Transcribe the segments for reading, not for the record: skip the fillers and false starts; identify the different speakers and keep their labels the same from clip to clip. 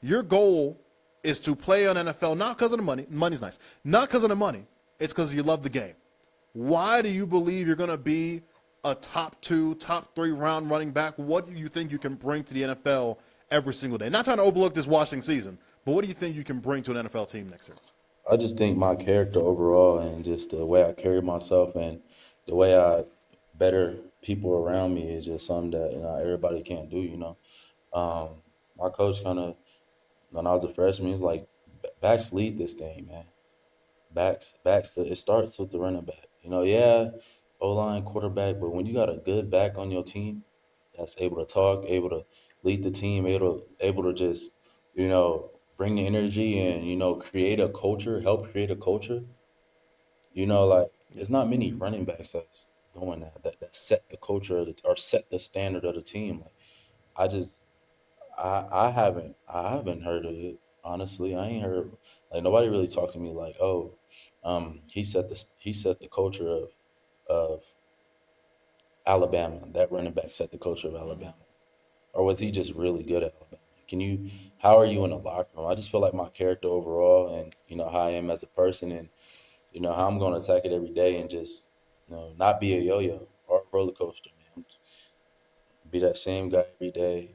Speaker 1: Your goal is to play on NFL not because of the money. Money's nice. Not because of the money. It's because you love the game. Why do you believe you're going to be a top 2, top 3 round running back? What do you think you can bring to the NFL every single day? Not trying to overlook this Washington season, but what do you think you can bring to an NFL team next year?
Speaker 2: I just think my character overall and just the way I carry myself and the way I better people around me is just something that everybody can't do. My coach kind of when I was a freshman, he's like, backs lead this thing, man. It starts with the running back. Yeah, O line, quarterback, but when you got a good back on your team that's able to talk, able to lead the team, able to just bring the energy and create a culture, help create a culture. Like
Speaker 1: Yeah.
Speaker 2: there's not many running backs that's doing that set the culture or set the standard of the team. Like I just I haven't heard of it. Honestly, I ain't heard like nobody really talked to me like, oh, he set the culture of Alabama. That running back set the culture of
Speaker 1: Mm-hmm.
Speaker 2: Alabama, or was he just really good at Alabama? Can you? How are you in the locker room? I just feel like my character overall, and how I am as a person, and how I'm going to attack it every day, and just not be a yo-yo or a roller coaster, man. Be that same guy every day.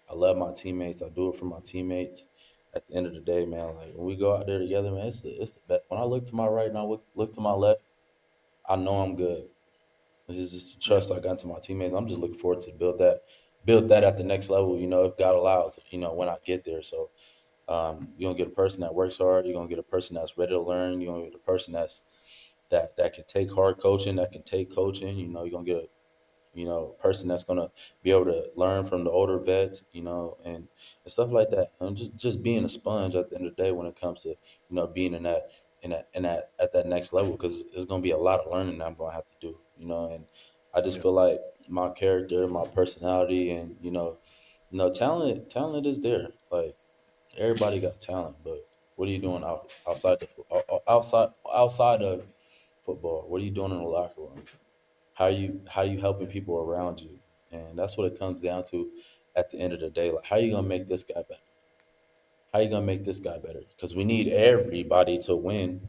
Speaker 2: I love my teammates. I do it for my teammates. At the end of the day, man, like when we go out there together, man, it's the best. When I look to my right and I look to my left, I know I'm good. It's just the
Speaker 1: Yeah.
Speaker 2: trust I got into my teammates. I'm just looking forward to build that at the next level. If God allows, when I get there. So you're gonna get a person that works hard. You're gonna get a person that's ready to learn. You're gonna get a person that can take hard coaching, that can take coaching. You're gonna get a person that's gonna be able to learn from the older vets, and stuff like that. And just being a sponge at the end of the day when it comes to being in that at that next level, because there's gonna be a lot of learning that I'm gonna have to do, and I just
Speaker 1: Yeah.
Speaker 2: feel like my character, my personality, and talent is there. Like everybody got talent, but what are you doing outside of football? What are you doing in the locker room? How you helping people around you, and that's what it comes down to at the end of the day. Like, how you gonna make this guy better? How you gonna make this guy better? Because we need everybody to win.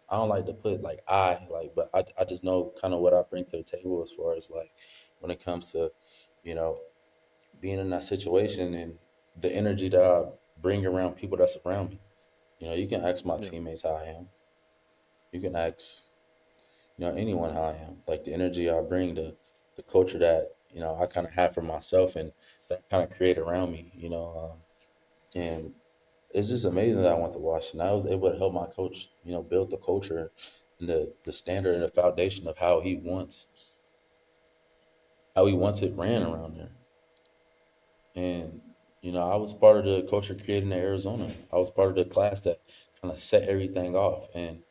Speaker 2: I don't like to put like but I just know kind of what I bring to the table as far as like when it comes to you know being in that situation and the energy that I bring around people that's around me. You can ask my
Speaker 1: Yeah.
Speaker 2: teammates how I am. You can ask anyone how I am. Like the energy I bring, the culture that I kind of have for myself and that kind of create around me. And it's just amazing that I went to Washington. I was able to help my coach, build the culture and the standard and the foundation of how he wants it ran around there. And I was part of the culture creating in Arizona. I was part of the class that kind of set everything off, and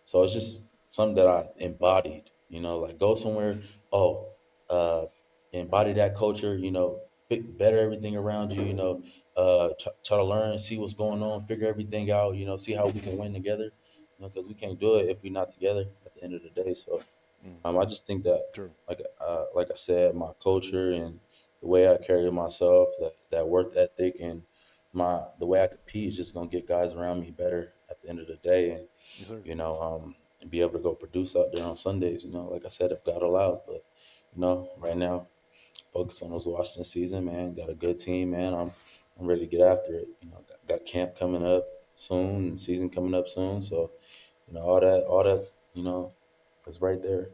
Speaker 2: so it's just something that I embodied, like go somewhere, oh, uh, embody that culture, better everything around you, try to learn, see what's going on, figure everything out, see how we can win together, because we can't do it if we're not together at the end of the day. So I just think that,
Speaker 1: True.
Speaker 2: like I said, my culture and the way I carry myself, that work ethic and the way I compete is just gonna get guys around me better at the end of the day, and
Speaker 1: Yes, sir.
Speaker 2: and be able to go produce out there on Sundays. Like I said, if God allows. But right now, focus on this Washington season, man. Got a good team, man. I'm ready to get after it. Got camp coming up soon, and season coming up soon. So all that is right there.